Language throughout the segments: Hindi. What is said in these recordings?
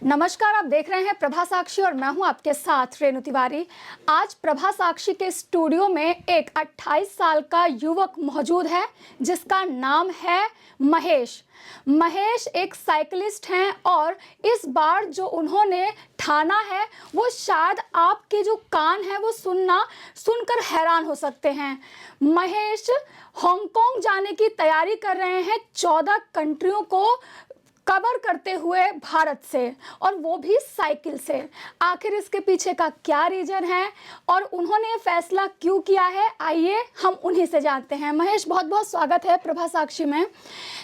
नमस्कार, आप देख रहे हैं प्रभा साक्षी और मैं हूं आपके साथ रेणु तिवारी। आज प्रभा साक्षी के स्टूडियो में एक 28 साल का युवक मौजूद है जिसका नाम है महेश। महेश एक साइकिलिस्ट हैं और इस बार जो उन्होंने ठाना है वो शायद आपके जो कान है वो सुनकर हैरान हो सकते हैं। महेश हांगकांग जाने की तैयारी कर रहे हैं 14 कंट्रियों को कवर करते हुए भारत से, और वो भी साइकिल से। आखिर इसके पीछे का क्या रीजन है और उन्होंने फैसला क्यों किया है, आइए हम उन्हीं से जानते हैं। महेश, बहुत बहुत स्वागत है प्रभा साक्षी में।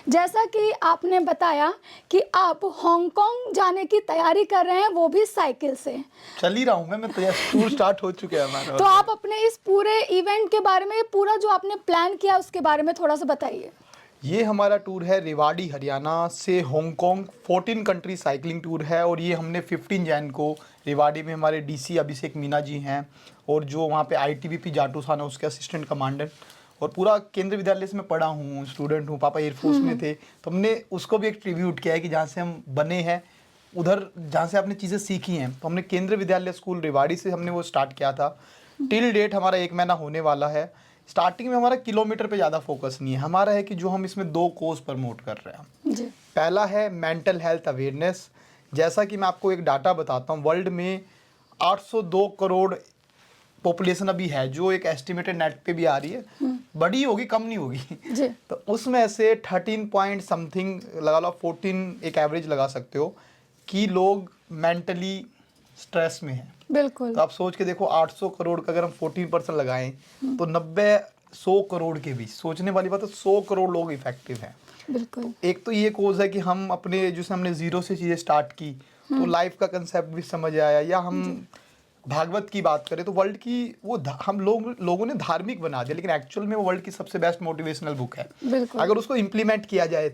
जैसा कि आपने बताया कि आप हांगकांग जाने की तैयारी कर रहे हैं, वो भी साइकिल से। चल ही रहा हूँ मैं तो टूर स्टार्ट हो चुके हैं हमारा। तो आप अपने इस पूरे इवेंट के बारे में, पूरा जो आपने प्लान किया उसके बारे में थोड़ा सा बताइए। ये हमारा टूर है रेवाड़ी हरियाणा से हांगकांग 14 कंट्री साइकिलिंग टूर है, और ये हमने 15 जैन को रेवाड़ी में हमारे डीसी अभिषेक मीना जी हैं और जो वहाँ पे आईटीबीपी जाटूसाना उसके असिस्टेंट कमांडेंट, और पूरा केंद्र विद्यालय से मैं पढ़ा हूँ, स्टूडेंट हूँ, पापा एयरफोर्स में थे, तो हमने उसको भी एक ट्रिब्यूट किया है कि जहाँ से हम बने हैं उधर जहाँ से आपने चीज़ें सीखी हैं। तो हमने केंद्र विद्यालय स्कूल रेवाड़ी से हमने वो स्टार्ट किया था। टिल डेट हमारा 1 महीना होने वाला है। स्टार्टिंग में हमारा किलोमीटर पे ज़्यादा फोकस नहीं है, हमारा है कि जो हम इसमें 2 कोर्स प्रमोट कर रहे हैं जी। पहला है मेंटल हेल्थ अवेयरनेस। जैसा कि मैं आपको एक डाटा बताता हूँ, वर्ल्ड में 802 करोड़ पॉपुलेशन अभी है, जो एक एस्टिमेटेड नेट पे भी आ रही है, बड़ी होगी कम नहीं होगी जी। तो उसमें से 13 पॉइंट समथिंग लगा लो, 14 एक एवरेज लगा सकते हो कि लोग मेंटली स्ट्रेस में हैं। बिल्कुल। तो आप सोच के देखो, 800 करोड़ का अगर हम 14% लगाएं तो 90-100 करोड़ के बीच, सोचने वाली बात है, 100 करोड़ लोग इफेक्टिव हैं। बिल्कुल। एक तो ये कोज है कि हम अपने जैसे हमने जीरो से चीज़ें स्टार्ट की तो लाइफ का कंसेप्ट भी समझ आया, या हम भागवत की बात करें तो वर्ल्ड की वो हम लोगों ने धार्मिक बना दिया, लेकिन एक्चुअल में वो वर्ल्ड की सबसे बेस्ट मोटिवेशनल बुक है बिल्कुल। अगर उसको इम्प्लीमेंट किया जाए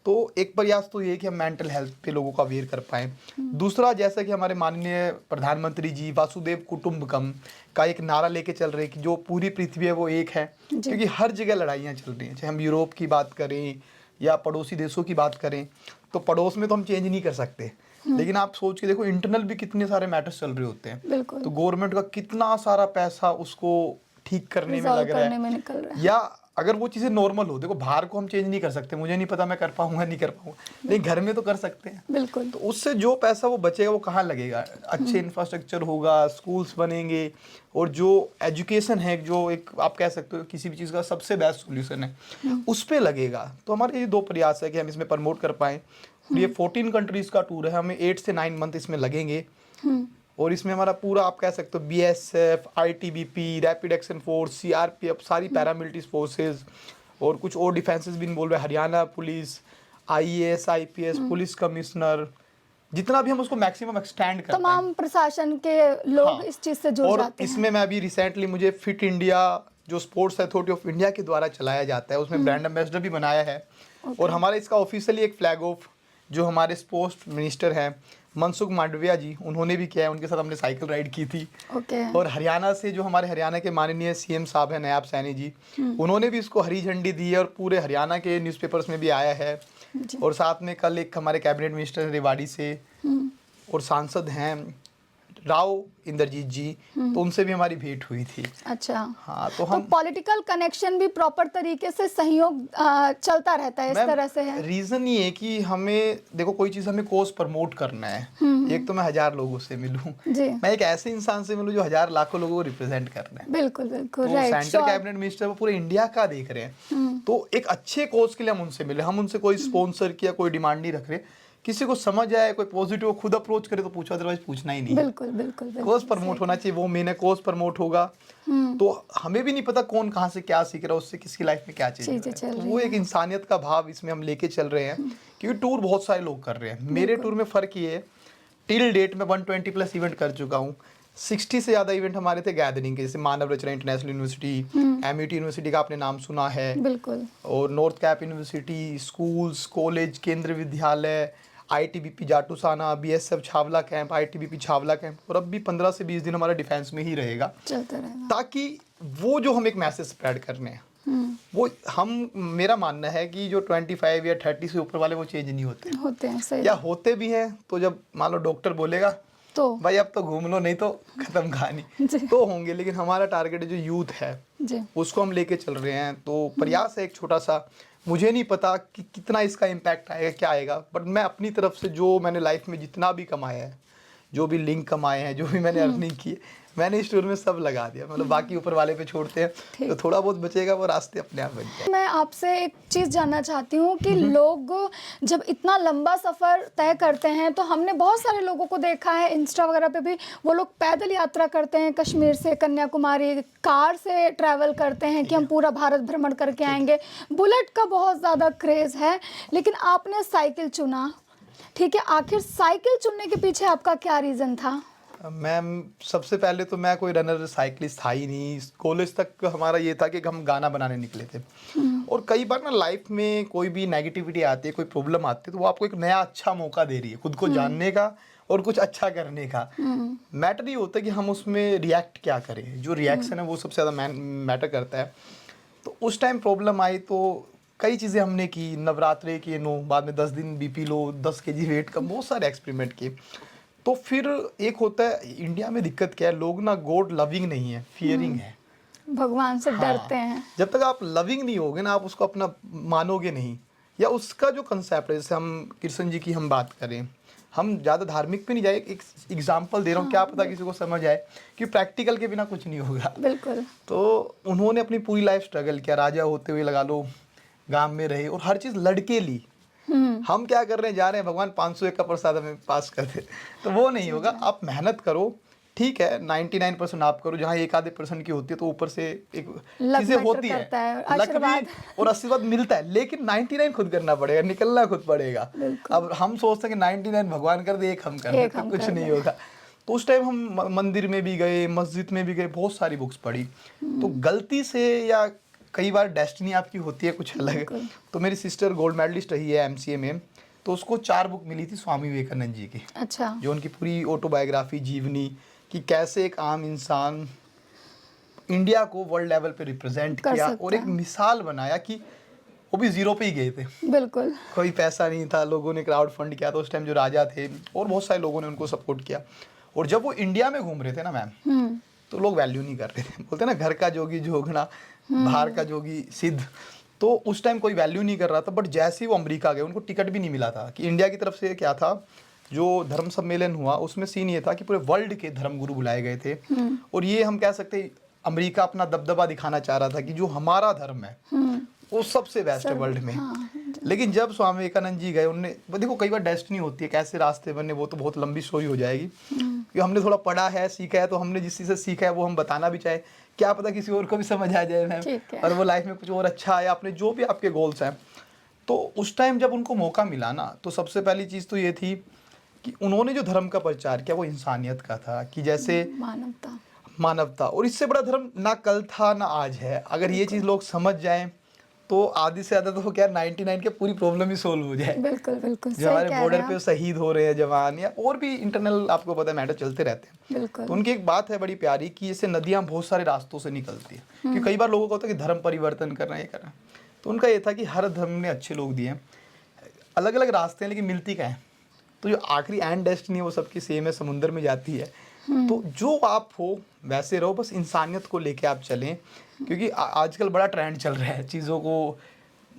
तो एक प्रयास तो ये है कि हम मेंटल हेल्थ पे लोगों को अवेयर कर पाएँ। दूसरा, जैसा कि हमारे माननीय प्रधानमंत्री जी वासुदेव कुटुंबकम का एक नारा लेके चल रहे हैं कि जो पूरी पृथ्वी है वो एक है, क्योंकि हर जगह लड़ाइयाँ चल रही हैं, चाहे हम यूरोप की बात करें या पड़ोसी देशों की बात करें। तो पड़ोस में तो हम चेंज नहीं कर सकते, लेकिन आप सोच के देखो इंटरनल भी कितने सारे मैटर्स चल रहे होते हैं। तो गवर्नमेंट का कितना सारा पैसा उसको ठीक करने में लग रहा है, या अगर वो चीज़ें नॉर्मल हो, देखो बाहर को हम चेंज नहीं कर सकते, मुझे नहीं पता मैं कर पाऊंगा नहीं कर पाऊंगा, लेकिन घर में तो कर सकते हैं। बिल्कुल। तो उससे जो पैसा वो बचेगा वो कहाँ लगेगा? अच्छे इंफ्रास्ट्रक्चर होगा, स्कूल्स बनेंगे, और जो एजुकेशन है, जो एक आप कह सकते हो किसी भी चीज़ का सबसे बेस्ट सोल्यूशन है, उस पर लगेगा। तो हमारे ये 2 प्रयास है कि हम इसमें प्रमोट कर पाएँ। ये 14 कंट्रीज़ का टूर है, हमें 8 से 9 मंथ इसमें लगेंगे, और इसमें हमारा पूरा आप कह सकते हो BSF, ITBP, rapid action force, CRPF, सारी पैरामिलिट्री फोर्सेस और कुछ और डिफेंसेस भी इन्वॉल्व है, Haryana police, IAS, IPS, police commissioner, जितना भी हम उसको मैक्सिमम एक्सटेंड करते हैं, तमाम प्रशासन के लोग इस चीज से जुड़ जाते हैं। इसमें मैं अभी रिसेंटली मुझे फिट इंडिया जो स्पोर्ट्स अथॉरिटी ऑफ इंडिया के द्वारा चलाया जाता है उसमें ब्रांड एम्बेसडर भी बनाया है। और हमारा इसका ऑफिशियली एक फ्लैग ऑफ जो हमारे स्पोर्ट्स मिनिस्टर हैं मनसुख मांडविया जी, उन्होंने भी किया है, उनके साथ हमने साइकिल राइड की थी। और हरियाणा से जो हमारे हरियाणा के माननीय सीएम साहब हैं नायब सैनी जी, उन्होंने भी इसको हरी झंडी दी है और पूरे हरियाणा के न्यूज़पेपर्स में भी आया है। और साथ में कल एक हमारे कैबिनेट मिनिस्टर रेवाड़ी से और सांसद हैं राव इंद्रजीत जी, तो उनसे भी हमारी भेंट हुई थी। अच्छा। हाँ, तो हम पॉलिटिकल कनेक्शन भी प्रॉपर तरीके से सहयोग चलता रहता है, इस तरह से है। रीजन ये है कि हमें देखो कोई चीज़ हमें कोर्स प्रमोट करना है, एक तो मैं 1000 लोगों से मिलूं, मैं एक ऐसे इंसान से मिलूं जो 1000 लाखों लोगों को रिप्रेजेंट करना है। बिल्कुल बिल्कुल। तो सेंट्रल कैबिनेट मिनिस्टर वो पूरे इंडिया का देख रहे हैं, तो एक अच्छे कोर्स के लिए हम उनसे मिले। हम उनसे कोई स्पॉन्सर किया कोई डिमांड नहीं रख रहे, किसी को समझ आए, कोई पॉजिटिव खुद अप्रोच करे तो पूछो, अदरवाइज पूछना ही नहीं। बिल्कुल बिल्कुल। कोर्स प्रमोट होना चाहिए, वो मेन है, कोर्स प्रमोट होगा तो हमें भी नहीं पता कौन कहाँ से क्या सीख रहा है, उससे किसकी लाइफ में क्या चीज़ है। तो वो एक इंसानियत का भाव इसमें हम लेके चल रहे हैं, क्योंकि टूर बहुत सारे लोग कर रहे हैं। मेरे टूर में फ़र्क ये है, टिल डेट में 120+ इवेंट कर चुका हूँ। 60 से ज़्यादा इवेंट हमारे थे गैदरिंग के, जैसे मानव रचना इंटरनेशनल यूनिवर्सिटी, एमयूटी यूनिवर्सिटी का आपने नाम सुना है, बिल्कुल, और north cap university, schools, college, केंद्र विद्यालय, ITBP Jatusana, BSF Chhawla camp, ITBP Chhawla camp, और अब भी 15 से 20 दिन हमारा डिफेंस में ही रहेगा, चलता रहेगा, ताकि वो जो हम एक मैसेज स्प्रेड करने हैं वो हम मेरा मानना है कि जो 25 या 30 से ऊपर वाले वो चेंज नहीं होते हैं, सही या होते भी हैं तो जब मान लो डॉक्टर बोलेगा तो भाई अब तो घूम लो नहीं तो खत्म कहानी जी। तो होंगे। लेकिन हमारा टारगेट जो यूथ है जी। उसको हम लेके चल रहे हैं। तो प्रयास है एक छोटा सा, मुझे नहीं पता कि कितना इसका इम्पैक्ट आएगा क्या आएगा, बट मैं अपनी तरफ से जो मैंने लाइफ में जितना भी कमाया है, जो भी लिंक कमाए हैं, जो भी मैंने अर्निंग की है, मैंने इस टूर में सब लगा दिया। मतलब बाकी ऊपर वाले पे छोड़ते हैं, तो थोड़ा बहुत बचेगा वो रास्ते अपने आप बन जाए। मैं आपसे एक चीज़ जानना चाहती हूँ कि लोग जब इतना लंबा सफ़र तय करते हैं, तो हमने बहुत सारे लोगों को देखा है इंस्टा वगैरह पे भी, वो लोग पैदल यात्रा करते हैं कश्मीर से कन्याकुमारी, कार से ट्रैवल करते हैं कि हम पूरा भारत भ्रमण करके आएंगे। बुलेट का बहुत ज़्यादा क्रेज़ है, लेकिन आपने साइकिल चुना, ठीक है, आखिर साइकिल चुनने के पीछे आपका क्या रीज़न था? मैम सबसे पहले तो मैं कोई रनर साइकिलिस्ट था ही नहीं। कॉलेज तक हमारा ये था कि हम गाना बनाने निकले थे। और कई बार ना लाइफ में कोई भी नेगेटिविटी आती है, कोई प्रॉब्लम आती है, तो वो आपको एक नया अच्छा मौका दे रही है खुद को जानने का और कुछ अच्छा करने का। मैटर ये होता है कि हम उसमें रिएक्ट क्या करें, जो रिएक्शन है वो सबसे ज़्यादा मैटर करता है। तो उस टाइम प्रॉब्लम आई तो कई चीज़ें हमने की, नवरात्रे किए 9, बाद में 10 दिन बीपी लो, 10 kg वेट कम, बहुत सारे एक्सपेरिमेंट किए। तो फिर एक होता है इंडिया में दिक्कत क्या है, लोग ना गॉड लविंग नहीं है, फियरिंग है। भगवान से डरते हाँ, हैं। जब तक आप लविंग नहीं होगे ना, आप उसको अपना मानोगे नहीं, या उसका जो कंसेप्ट है, जैसे हम कृष्ण जी की हम बात करें, हम ज़्यादा धार्मिक पे नहीं जाए, एक एग्जाम्पल दे रहा हूँ, क्या पता किसी को समझ आए कि प्रैक्टिकल के बिना कुछ नहीं होगा। बिल्कुल। तो उन्होंने अपनी पूरी लाइफ स्ट्रगल किया, राजा होते हुए लगा लो, गांव में रहे और हर चीज़ लड़के ली। हम क्या कर रहे हैं, जा रहे हैं भगवान 501 का प्रसाद हमें पास कर दे, तो वो नहीं होगा। आप मेहनत करो, ठीक है, 99% आप करो, जहाँ 1-आधे% की होती है तो ऊपर से एक चीज़ें होती है, लक भी और आशीर्वाद मिलता है, लेकिन 99 खुद करना पड़ेगा, निकलना खुद पड़ेगा। अब हम सोचते हैं कि 99 भगवान कर दे, एक हम कर दे, तो कुछ नहीं होगा। तो उस टाइम हम मंदिर में भी गए, मस्जिद में भी गए, बहुत सारी बुक्स पढ़ी। तो गलती से या कई बार डेस्टिनी आपकी होती है कुछ अलग। तो मेरी सिस्टर गोल्ड मेडलिस्ट रही है एमसीए में, तो उसको 4 बुक मिली थी स्वामी विवेकानंद जी की। अच्छा। जो उनकी पूरी ऑटोबायोग्राफी, जीवनी, कि कैसे एक आम इंसान इंडिया को वर्ल्ड लेवल पे रिप्रेजेंट किया और एक मिसाल बनाया, कि वो भी जीरो पे ही गए थे। बिल्कुल। कोई पैसा नहीं था, लोगों ने क्राउड फंड किया था उस टाइम, जो राजा थे और बहुत सारे लोगों ने उनको सपोर्ट किया। और जब वो इंडिया में घूम रहे थे ना मैम, तो लोग वैल्यू नहीं कर रहे थे। बोलते ना घर का जोगी जोगना, बाहर का जोगी सिद्ध। तो उस टाइम कोई वैल्यू नहीं कर रहा था। बट जैसे ही वो अमेरिका गए, उनको टिकट भी नहीं मिला था। कि इंडिया की तरफ से क्या था, जो धर्म सम्मेलन हुआ उसमें सीन ये था कि पूरे वर्ल्ड के धर्म गुरु बुलाए गए थे। और ये हम कह सकते अमेरिका अपना दबदबा दिखाना चाह रहा था कि जो हमारा धर्म है वो सबसे बेस्ट है वर्ल्ड में। लेकिन जब स्वामी विवेकानंद जी गए, उनने देखो कई बार डेस्टिनी होती है, कैसे रास्ते बने वो तो बहुत लंबी स्टोरी हो जाएगी। क्योंकि हमने थोड़ा पढ़ा है, सीखा है, तो हमने जिस चीज़ से सीखा है वो हम बताना भी चाहे, क्या पता किसी और को भी समझ आ जाए मैम, और वो लाइफ में कुछ और अच्छा आया, आपने जो भी आपके गोल्स हैं। तो उस टाइम जब उनको मौका मिला ना, तो सबसे पहली चीज़ तो ये थी कि उन्होंने जो धर्म का प्रचार किया वो इंसानियत का था, कि जैसे मानवता। और इससे बड़ा धर्म ना कल था ना आज है। अगर ये चीज़ लोग समझ जाएं तो आधी से ज़्यादा तो क्या 99 के पूरी प्रॉब्लम ही सोल्व हो जाए। बिल्कुल बिल्कुल। जो हमारे बॉर्डर पे शहीद हो रहे हैं जवान, या और भी इंटरनल आपको पता है मैटर चलते रहते हैं। बिल्कुल। तो उनकी एक बात है बड़ी प्यारी, कि जैसे नदियाँ बहुत सारे रास्तों से निकलती है। क्योंकि कई बार लोगों को होता है कि धर्म परिवर्तन करना, ये करना। तो उनका ये था कि हर धर्म ने अच्छे लोग दिए हैं, अलग अलग रास्ते हैं, लेकिन मिलती क्या है, तो जो आखिरी एंड डेस्टिनी है वो सबकी सेम है, समुद्र में जाती है। तो जो आप हो वैसे रहो, बस इंसानियत को लेके आप चलें। क्योंकि आजकल बड़ा ट्रेंड चल रहा है, चीज़ों को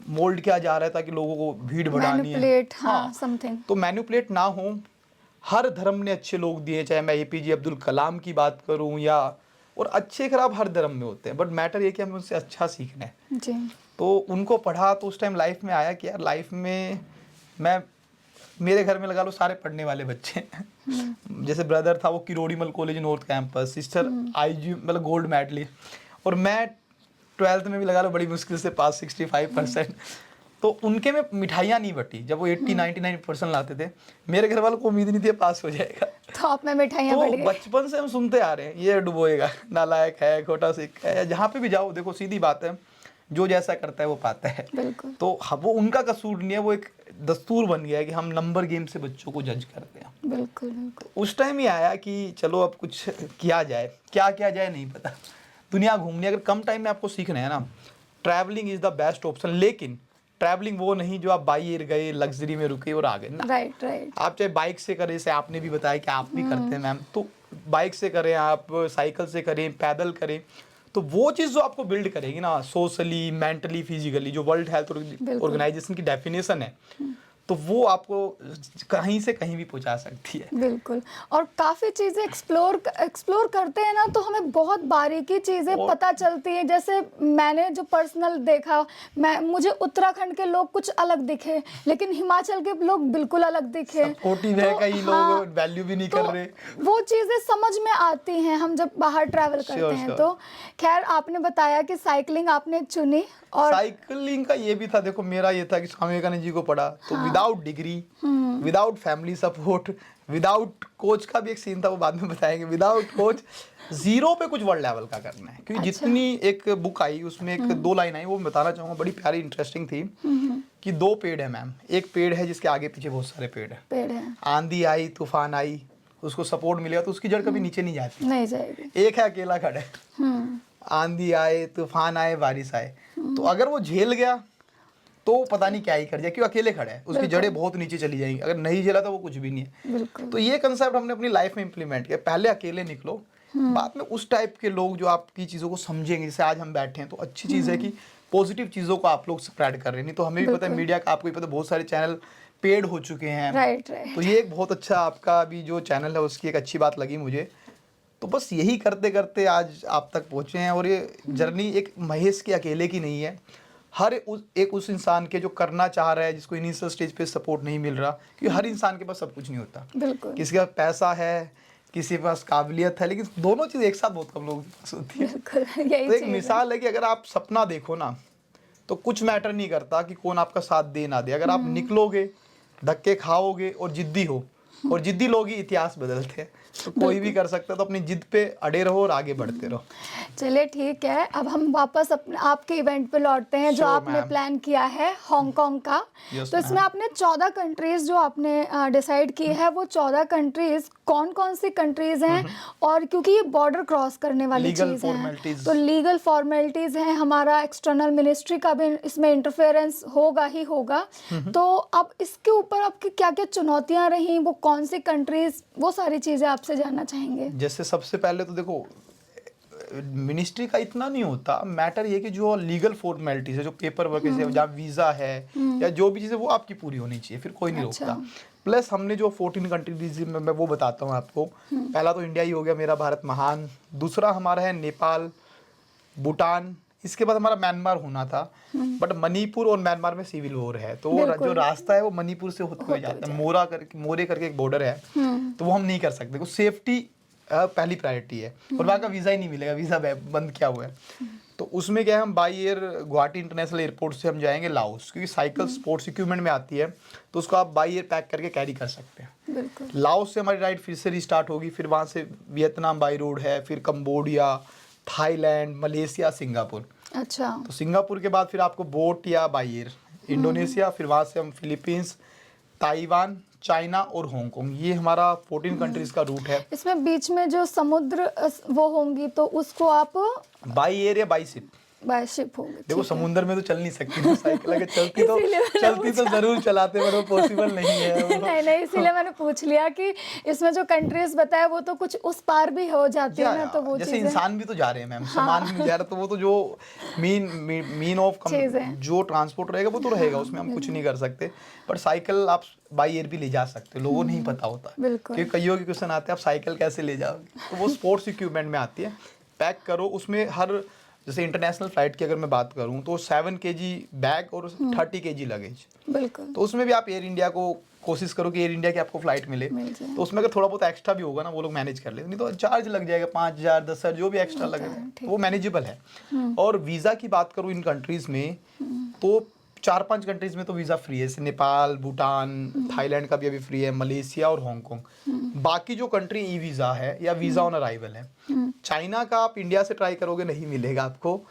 मोल्ड किया जा रहा है ताकि लोगों को भीड़ बढ़ानी है। हाँ, समथिंग। तो मैनिपुलेट ना हो। हर धर्म ने अच्छे लोग दिए, चाहे मैं एपीजे अब्दुल कलाम की बात करूं, या और अच्छे खराब हर धर्म में होते हैं, बट मैटर ये कि हमें उनसे अच्छा सीखना है जी। तो उनको पढ़ा। तो उस टाइम लाइफ में आया कि यार लाइफ में मैं, मेरे घर में लगा लो सारे पढ़ने वाले बच्चे जैसे ब्रदर था वो Kirorimal college north campus, sister IG मतलब गोल्ड मेडलिस्ट, और मैं 12th में भी लगा लो बड़ी मुश्किल से पास 65%। तो उनके में मिठाइयाँ नहीं बटी, जब वो 80-99% लाते थे, मेरे घर वालों को उम्मीद नहीं थी पास हो जाएगा। तो आप में मिठाइयाँ बढ़ गई। बचपन से हम सुनते आ रहे हैं ये डुबोएगा, नालायक है, खोटा सिख है, या जहाँ पे भी जाओ देखो सीधी बात है, जो जैसा करता है वो पाता है। बिल्कुल। तो वो उनका कसूर नहीं है, वो एक दस्तूर बन गया है कि हम नंबर गेम से बच्चों को जज करते हैं। बिल्कुल बिल्कुल। तो उस टाइम ही आया कि चलो अब कुछ किया जाए, क्या किया जाए नहीं पता, दुनिया घूमनी। अगर कम टाइम में आपको सीखना है ना, travelling is the best option, लेकिन ट्रैवलिंग वो नहीं जो आप बाई एयर गए, लग्जरी में रुके और आ गए ना। Right right. आप चाहे बाइक से करें, जैसे आपने भी बताया कि आप भी करते हैं मैम, तो बाइक से करें, आप साइकिल से करें, पैदल करें, तो वो चीज़ जो आपको बिल्ड करेगी ना सोशली, मेंटली, फिजिकली, जो वर्ल्ड हेल्थ ऑर्गेनाइजेशन की डेफिनेशन है, तो वो आपको कहीं से कहीं भी पहुंचा सकती है। बिल्कुल। और काफ़ी चीज़ें एक्सप्लोर करते हैं ना, तो हमें बहुत बारीकी चीज़ें पता चलती हैं। जैसे मैंने जो पर्सनल देखा, मुझे उत्तराखंड के लोग कुछ अलग दिखे, लेकिन हिमाचल के लोग बिल्कुल अलग दिखे। सपोर्टिव है, कई लोग वैल्यू भी नहीं कर रहे। वो चीज़ें समझ में आती हैं हम जब बाहर ट्रैवल करते हैं। तो खैर, आपने बताया कि साइकिलिंग आपने चुनी, और साइकिलिंग का ये भी था, देखो मेरा ये था कि स्वामी विवेकानंद जी को पढ़ा, तो without degree, without family support, without coach का भी एक सीन था, वो बाद में बताएंगे, विदाउट कोच, जीरो पे कुछ वर्ल्ड लेवल का करना है। क्योंकि जितनी एक बुक आई उसमें एक 2 लाइन आई, वो मैं बताना चाहूंगा, बड़ी प्यारी इंटरेस्टिंग थी, कि 2 पेड़ है मैम, एक पेड़ है जिसके आगे पीछे बहुत सारे पेड़ है, आंधी आई, तूफान आई, उसको सपोर्ट मिलेगा तो उसकी जड़ कभी नीचे नहीं जाती, नहीं जाएगी। एक है अकेला खड़ा है, आंधी आए, तूफान आए, बारिश आए, तो अगर वो झेल गया तो पता नहीं क्या ही कर जाए, क्यों अकेले खड़ा है, उसकी जड़ें बहुत नीचे चली जाएंगी, अगर नहीं झेला तो वो कुछ भी नहीं है। तो ये कंसेप्ट हमने अपनी लाइफ में इम्प्लीमेंट किया, पहले अकेले निकलो, बाद में उस टाइप के लोग जो आपकी चीज़ों को समझेंगे। जैसे आज हम बैठे हैं तो अच्छी चीज़ है कि पॉजिटिव चीज़ों को आप लोग स्प्रेड कर रहे हैं, नहीं तो हमें भी पता है मीडिया का, आपको भी पता है, बहुत सारे चैनल पेड हो चुके हैं। राइट। तो ये एक बहुत अच्छा आपका अभी जो चैनल है उसकी एक अच्छी बात लगी मुझे। तो बस यही करते करते आज आप तक पहुँचे हैं, और ये जर्नी एक महेश के अकेले की नहीं है, हर उस इंसान के जो करना चाह रहा है, जिसको इनिशियल स्टेज पे सपोर्ट नहीं मिल रहा, क्योंकि हर इंसान के पास सब कुछ नहीं होता। बिल्कुल। किसी का पैसा है, किसी के पास काबिलियत है, लेकिन दोनों चीज़ एक साथ बहुत कम लोगों के पास होती है। तो एक मिसाल है कि अगर आप सपना देखो ना, तो कुछ मैटर नहीं करता कि कौन आपका साथ दे ना दे, अगर आप निकलोगे, धक्के खाओगे और जिद्दी हो, और जिद्दी लोग ही इतिहास बदलते हैं, तो कोई भी कर सकता है। तो अपनी जिद पे अड़े रहो और आगे बढ़ते रहो। चलिए ठीक है, अब हम वापस अपने आपके इवेंट पे लौटते हैं, जो आपने प्लान किया है हांगकांग का। तो इसमें आपने 14 कंट्रीज जो आपने डिसाइड की है, वो 14 कंट्रीज कौन कौन सी कंट्रीज हैं? और क्योंकि ये बॉर्डर क्रॉस करने वाली चीज़ है, तो लीगल फॉर्मेलिटीज़ हैं, हमारा एक्सटर्नल मिनिस्ट्री का भी इसमें इंटरफेरेंस होगा ही होगा। तो अब इसके ऊपर आपकी क्या क्या चुनौतियाँ रहीं, वो कौन सी कंट्रीज, वो सारी चीज़ें आपसे जानना चाहेंगे। जैसे सबसे पहले तो देखो, मिनिस्ट्री का इतना नहीं होता, मैटर ये कि जो लीगल फॉर्मेलिटीज है, जो पेपर वर्क है, जहाँ वीज़ा है या जो भी चीज़ें, वो आपकी पूरी होनी चाहिए, फिर कोई नहीं रोकता। प्लस हमने जो 14 कंट्रीज में मैं वो बताता हूँ आपको। पहला तो इंडिया ही हो गया, मेरा भारत महान। दूसरा हमारा है नेपाल, भूटान, इसके बाद हमारा म्यांमार होना था, बट मणिपुर और म्यांमार में सिविल वॉर है, तो वो जो रास्ता है वो मणिपुर से होते हुए जाता है, मोरे करके एक बॉर्डर है, तो वो हम नहीं कर सकते, सेफ्टी पहली प्रायोरिटी है, और वहाँ का वीज़ा ही नहीं मिलेगा, वीज़ा बंद किया हुआ है। तो उसमें क्या है, हम by air Guwahati international airport से हम जाएंगे लाओस, क्योंकि साइकिल स्पोर्ट्स इक्विपमेंट में आती है, तो उसको आप बाई एयर पैक करके कैरी कर सकते हैं। लाओस से हमारी राइड फिर से रिस्टार्ट होगी, फिर वहाँ से वियतनाम बाई रोड है, फिर कंबोडिया, थाईलैंड, मलेशिया, सिंगापुर। अच्छा। तो सिंगापुर के बाद फिर आपको बोट या बाई एयर इंडोनेशिया, फिर वहाँ से हम फिलीपींस, ताइवान, चाइना और हांगकांग, ये हमारा 14 कंट्रीज का रूट है। इसमें बीच में जो समुद्र वो होंगी, तो उसको आप बाई एयर या बाई शिप, बाय शिप होगी। देखो समुद्र में तो चल नहीं सकती ना साइकिल, अगर चलती तो जरूर चलाते, पर वो पॉसिबल नहीं है। नहीं, इसीलिए मैंने पूछ लिया कि इसमें जो कंट्रीज बताया वो तो कुछ उस पार भी हो जाती है ना, तो वो जैसे इंसान भी तो जा रहे हैं मैम, सामान भी जा रहा है, तो वो तो जो मीन ऑफ जो ट्रांसपोर्ट रहेगा वो तो रहेगा, उसमें हम कुछ नहीं कर सकते। पर साइकिल आप बाई एयर भी ले जा सकते हो, लोगों नहीं पता होता, क्योंकि कईयों के क्वेश्चन आते हैं आप साइकिल कैसे ले जाओगे, तो वो स्पोर्ट्स इक्विपमेंट में आती है। पैक करो, उसमें हर, जैसे इंटरनेशनल फ्लाइट की अगर मैं बात करूं तो 7 kg बैग और 30 kg लगेज। बिल्कुल। तो उसमें भी आप एयर इंडिया को कोशिश करो कि एयर इंडिया की आपको फ्लाइट मिले, तो उसमें अगर थोड़ा बहुत एक्स्ट्रा भी होगा ना, वो लोग मैनेज कर ले, नहीं तो चार्ज लग जाएगा 5,000 10,000 जो भी एक्स्ट्रा लगेगा, तो वो मैनेजेबल है। और वीज़ा की बात करूँ इन कंट्रीज़ में, तो 4-5 कंट्रीज में तो वीज़ा फ्री है, जैसे नेपाल, भूटान, थाईलैंड का भी अभी फ्री है, मलेशिया और हांगकांग। बाकी जो कंट्री ई वीज़ा है या वीज़ा ऑन अराइवल है, चाइना का आप इंडिया से ट्राई करोगे नहीं मिलेगा आपको।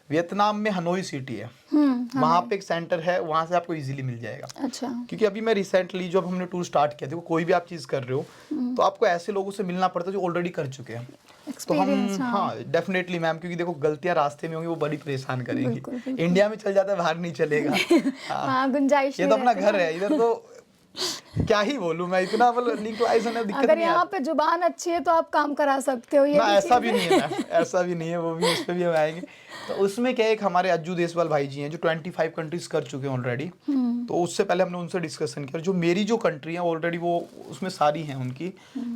वियतनाम में हनोई सिटी है, वहाँ पे एक सेंटर है, वहाँ से आपको इजीली मिल जाएगा। अच्छा। क्योंकि अभी मैं रिसेंटली जब हमने टूर स्टार्ट किया, देखो कोई भी आप चीज़ कर रहे हो तो आपको ऐसे लोगों से मिलना पड़ता है जो ऑलरेडी कर चुके हैं। तो हम Experience, हाँ। हाँ डेफिनेटली मैम, क्योंकि देखो गलतियां रास्ते में होंगी वो बड़ी परेशान करेंगी। बिल्कुल, बिल्कुल। इंडिया में चल जाता है, बाहर नहीं चलेगा। हाँ, गुंजाइश ये नहीं तो अपना रहती घर ना। है, इधर तो क्या ही बोलूं मैं, इतना मतलब न्यूट्रलाइजेशन है, दिक्कत अगर नहीं यहाँ आती। पे जुबान अच्छी है तो आप काम करा सकते हो, ये ना भी ऐसा चीज़ भी नहीं है मैम, ऐसा भी नहीं है, वो भी उस पे भी हम आएंगे। तो उसमें क्या है, एक हमारे अज्जू देसवाल भाई जी हैं जो 25 कंट्रीज कर चुके हैं ऑलरेडी। तो उससे पहले हमने उनसे डिस्कशन किया, जो मेरी जो कंट्री है ऑलरेडी वो उसमें सारी हैं उनकी।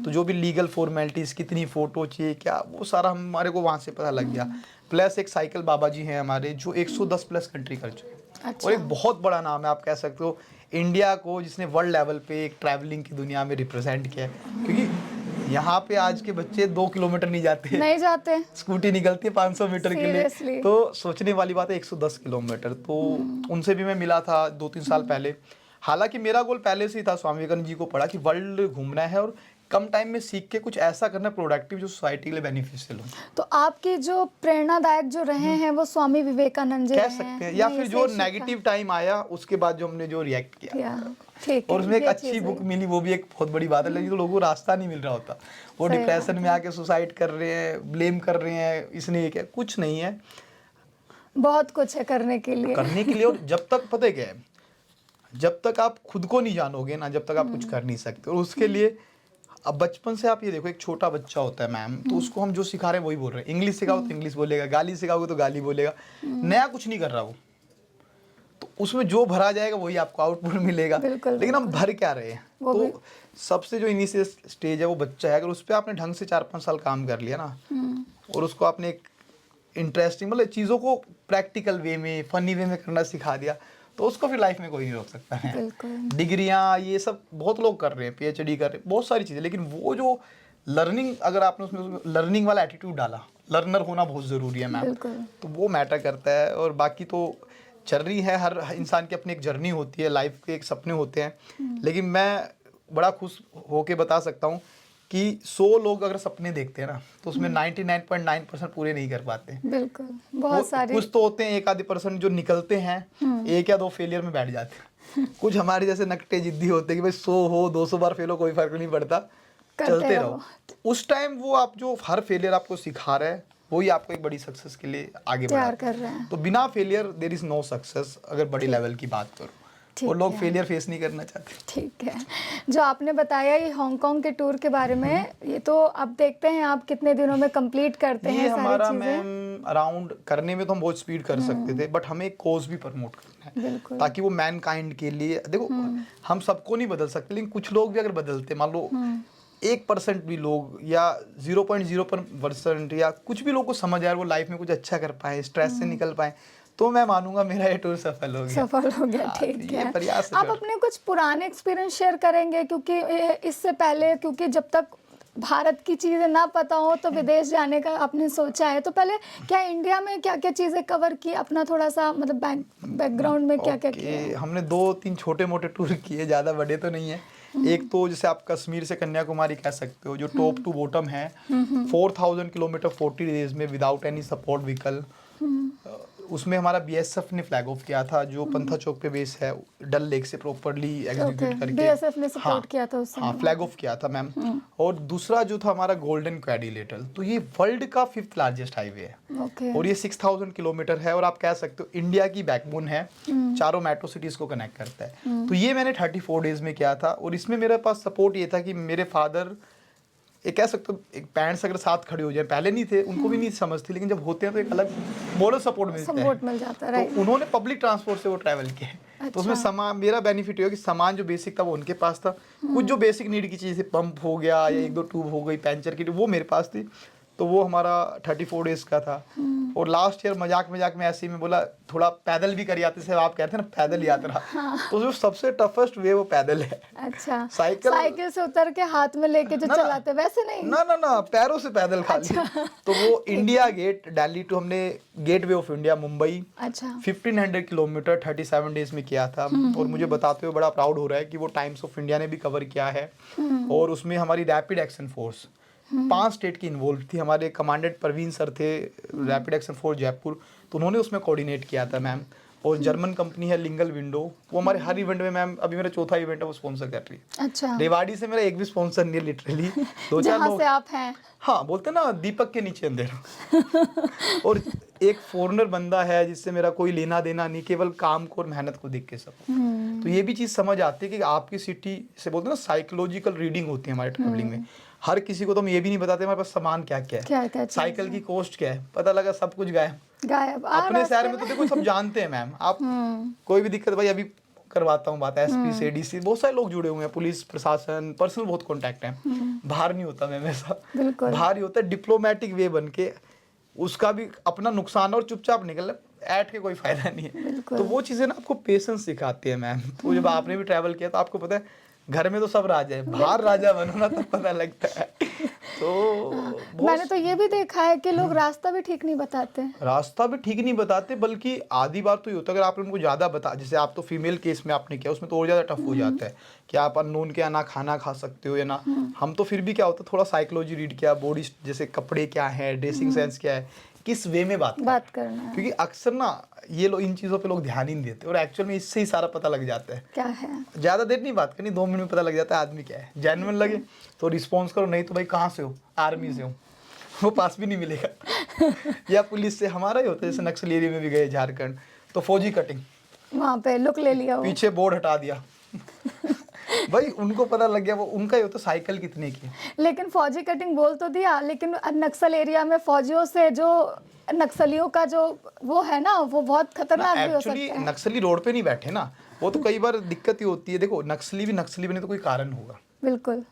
तो जो भी लीगल फॉर्मेलिटीज़, कितनी फ़ोटो चाहिए क्या, वो सारा हमारे को वहाँ से पता लग गया। प्लस एक साइकिल बाबा जी हैं हमारे जो 110 प्लस कंट्री कर चुके हैं। और एक अच्छा। बहुत बड़ा नाम है, आप कह सकते हो इंडिया को, जिसने वर्ल्ड लेवल पे एक ट्रैवलिंग की दुनिया में रिप्रेजेंट किया है। क्योंकि यहाँ पे आज के बच्चे 2 किलोमीटर नहीं जाते, नहीं जाते। स्कूटी निकलती है 500 मीटर के लिए। Seriously? तो सोचने वाली बात है 110 किलोमीटर। तो उनसे भी मैं मिला था 2-3 साल पहले। हालांकि मेरा गोल पहले से ही था, स्वामी विवेकानंद जी को पढ़ा कि वर्ल्ड घूमना है और कम टाइम में सीख के कुछ ऐसा करना प्रोडक्टिव जो सोसाइटी के लिए बेनिफिशियल हो। तो आपके जो प्रेरणादायक जो रहे हैं वो स्वामी विवेकानंद जी कह रहे सकते हैं, हैं, या नहीं, फिर इसे जो सीखा नेगेटिव टाइम आया उसके बाद जो हमने जो रिएक्ट किया। किया। ठीक और है, उसमें एक ये अच्छी चीज़ बुक है। मिली, वो भी एक बहुत बड़ी बात है, लेकिन तो लोगों को रास्ता नहीं मिल रहा होता, वो सही डिप्रेशन बात में आके सुसाइड कर रहे हैं, ब्लेम कर रहे हैं, इसने ये किया। कुछ नहीं है बहुत कुछ है करने के लिए। करने के लिए। और जब तक पता है क्या है, जब तक आप खुद को नहीं जानोगे ना, जब तक आप कुछ कर नहीं सकते। और उसके लिए अब बचपन से आप ये देखो, एक छोटा बच्चा होता है मैम, तो उसको हम जो सिखा रहे हैं वही बोल रहे हैं। इंग्लिश सिखाओ तो इंग्लिश बोलेगा, गाली सिखाओगे तो गाली बोलेगा, नया कुछ नहीं कर रहा वो। तो उसमें जो भरा जाएगा वही आपको आउटपुट मिलेगा। बिल्कुल, लेकिन हम बिल्कुल। भर क्या रहे हैं, वो भी। तो सबसे जो इनिशियल स्टेज है वो बच्चा है। अगर उस पर आपने ढंग से 4-5 साल काम कर लिया ना, और उसको आपने एक इंटरेस्टिंग मतलब चीज़ों को प्रैक्टिकल वे में, फनी वे में करना सिखा दिया, तो उसको फिर लाइफ में कोई नहीं रोक सकता है। बिल्कुल। डिग्रियां ये सब बहुत लोग कर रहे हैं, पीएचडी कर रहे हैं, बहुत सारी चीज़ें, लेकिन वो जो लर्निंग, अगर आपने उसमें लर्निंग वाला एटीट्यूड डाला, लर्नर होना बहुत ज़रूरी है मैम, बिल्कुल। तो वो मैटर करता है। और बाकी तो चल रही है, हर इंसान की अपनी एक जर्नी होती है, लाइफ के एक सपने होते हैं। लेकिन मैं बड़ा खुश होके बता सकता हूँ कि 100 लोग अगर सपने देखते हैं ना, तो उसमें 99.9% पूरे नहीं कर पाते। बिल्कुल, बहुत सारी। कुछ तो होते हैं 1-2% जो निकलते हैं, 1 या 2 फेलियर में बैठ जाते हैं। कुछ हमारे जैसे नकटे जिद्दी होते हैं कि भाई 100 हो 200 बार फेल हो कोई फर्क नहीं पड़ता, चलते रहो। तो उस टाइम वो आप जो हर फेलियर आपको सिखा रहा है, वही आपको एक बड़ी सक्सेस के लिए आगे तैयार बढ़ा कर रहे हैं। तो बिना failure there is no success, अगर बड़ी लेवल की बात करो। ठीक और लोग है। फेलियर फेस नहीं करना चाहते। ठीक है, जो आपने बताया ये हांगकांग के टूर के बारे में, ये तो अब देखते हैं आप कितने दिनों में कंप्लीट करते हैं ये सारी हमारा चीजें। मैम अराउंड करने में तो हम बहुत स्पीड कर सकते थे, बट हमें एक कोज भी प्रमोट करना है, बिल्कुल। ताकि वो मैन काइंड के लिए, देखो हम सबको नहीं बदल सकते, लेकिन कुछ लोग भी अगर बदलते, मान लो 1% भी लोग या 0.01% या कुछ भी लोग को समझ आए, वो लाइफ में कुछ अच्छा कर पाए, स्ट्रेस से निकल पाए, तो मैं मानूंगा मेरा ये टूर सफल हो गया। सफल हो गया। हाँ, ठीक तो ये है, प्रयास आप कर। अपने कुछ पुराने एक्सपीरियंस शेयर करेंगे, क्योंकि इससे पहले, क्योंकि जब तक भारत की चीज़ें ना पता हो तो विदेश जाने का आपने सोचा है, तो पहले क्या इंडिया में क्या क्या चीज़ें कवर की, अपना थोड़ा सा मतलब बैकग्राउंड में क्या क्या किया है? हमने 2-3 छोटे मोटे टूर किए, ज़्यादा बड़े तो नहीं है। एक तो जैसे आप कश्मीर से कन्याकुमारी कह सकते हो, जो टॉप टू बॉटम है, 4000 किलोमीटर 40 डेज में विदाउट एनी सपोर्ट व्हीकल। उसमें हमारा बीएसएफ ने फ्लैग ऑफ किया था, जो पंथा चौक पे बेस है, डल लेक से प्रॉपरली एग्जीक्यूट करके। बीएसएफ ने सपोर्ट किया था उस हाँ, समय। फ्लैग ऑफ किया था मैम। और दूसरा जो था हमारा गोल्डन क्वेडिलेटरल, तो ये वर्ल्ड का 5th लार्जेस्ट हाईवे है। ओके। और ये 6000 किलोमीटर है, और आप कह सकते हो इंडिया की बैकबोन है, चारों मेट्रो सिटीज को कनेक्ट करता है। तो ये मैंने 34 डेज में किया था, और इसमें मेरे पास सपोर्ट ये था कि मेरे फादर, एक कह सकते हो एक पेरेंट्स अगर साथ खड़े हो जाए, पहले नहीं थे, उनको भी नहीं समझती, लेकिन जब होते हैं तो एक अलग मोरल सपोर्ट मिलता है। सपोर्ट मिल जाता है, राइट। तो उन्होंने पब्लिक ट्रांसपोर्ट से वो ट्रैवल किया। तो उसमें सामान, मेरा बेनिफिट हुआ कि सामान जो बेसिक था वो उनके पास था, कुछ जो बेसिक नीड की चीज़ें, पंप हो गया या 1-2 ट्यूब हो गई, पंचर की, वो मेरे पास थी। तो वो हमारा 34 डेज का था। और लास्ट ईयर मजाक में ऐसे ही मैं बोला थोड़ा पैदल भी कर आते से, आप कहते हैं ना पैदल यात्रा, तो जो सबसे टफेस्ट वे वो पैदल है। अच्छा, साइकिल से उतर के हाथ में लेके जो चलाते वैसे नहीं? ना पैरों से पैदल खाली। तो वो इंडिया गेट, दिल्ली टू हमने gateway of India Mumbai, अच्छा। 1500 किलोमीटर 37 डेज में किया था। और मुझे बताते हुए बड़ा प्राउड हो रहा है कि वो टाइम्स ऑफ इंडिया ने भी कवर किया है। और उसमें हमारी रैपिड एक्शन फोर्स 5 स्टेट की इन्वॉल्व थी। हमारे कमांडेंट प्रवीण सर थे, रैपिड एक्शन फोर्स जयपुर, तो उन्होंने उसमें कोऑर्डिनेट किया था मैम। और जर्मन कंपनी है लिंगल विंडो, वो हमारे हर इवेंट में मैम, अभी मेरा चौथा इवेंट है वो स्पॉन्सर कर रही है। अच्छा, रेवाड़ी से मेरा एक भी स्पॉन्सर नहीं है लिटरली, 2-4 जहाँ लोग। से आप हैं। हाँ, बोलते ना दीपक के नीचे अंधेरा। और एक फॉरेनर बंदा है जिससे मेरा कोई लेना देना नहीं, केवल काम को और मेहनत को देख के सब। तो ये भी चीज़ समझ आती है कि आपकी सिटी से, बोलते हैं ना साइकोलॉजिकल रीडिंग होती है हमारे ट्रैवलिंग में। हर किसी को तो हम ये भी नहीं बताते हमारे पास सामान क्या क्या है, क्या साइकिल की कॉस्ट क्या है, पता लगा सब कुछ गायब। अपने शहर में तो देखो सब जानते हैं मैम। आप कोई भी दिक्कत, भाई अभी करवाता हूँ बात, एसपी से डीसी, बहुत सारे लोग जुड़े हुए हैं, पुलिस प्रशासन, पर्सनल बहुत कांटेक्ट है। बाहर नहीं होता मैं वैसा, बाहर ही होता है डिप्लोमेटिक वे बन के, उसका भी अपना नुकसान और चुपचाप निकल, ऐड के कोई फायदा नहीं है। तो वो चीज़ें ना आपको पेशेंस सिखाती है मैम। तो जब आपने भी ट्रैवल किया तो आपको पता है घर में तो सब राजा है, बाहर राजा बनो ना तो पता लगता है। तो मैंने तो ये भी देखा है कि लोग रास्ता भी ठीक नहीं बताते। रास्ता भी ठीक नहीं बताते, बल्कि आधी बार तो ये होता है अगर आपने उनको ज़्यादा बता, जैसे आप तो फीमेल केस में आपने किया, उसमें तो और ज़्यादा टफ हो जाता है कि आप अननोन के ना खाना खा सकते हो या ना। हम तो फिर भी क्या होता है थोड़ा साइकोलॉजी रीड किया, बॉडी जैसे कपड़े क्या है, ड्रेसिंग सेंस क्या है, किस वे में बात करना है। क्योंकि अक्सर ना ये लोग इन चीज़ों पे लोग ध्यान ही नहीं देते, और एक्चुअल में इससे ही सारा पता लग जाता है क्या है। ज़्यादा देर नहीं बात करनी, 2 मिनट में पता लग जाता है आदमी क्या है। जेन्युइन लगे तो रिस्पॉन्स करो, नहीं तो भाई कहाँ से हो, आर्मी से हो, वो पास भी नहीं मिलेगा। या पुलिस से, हमारा ही होता है जैसे नक्सल एरिया में भी गए झारखंड, तो फौजी कटिंग, वहाँ पे लुक ले लिया, पीछे बोर्ड हटा दिया। भाई उनको पता लग गया वो उनका ही होता, साइकिल कितने की। लेकिन फौजी कटिंग बोल तो दिया, लेकिन नक्सल एरिया में फौजियों से जो नक्सलियों का जो वो है ना, वो बहुत खतरनाक भी हो सकता है। एक्चुअली नक्सली रोड पे नहीं बैठे ना, वो तो कई बार दिक्कत ही होती है। देखो नक्सली भी नक्सली बने तो कोई कारण होगा, बिल्कुल।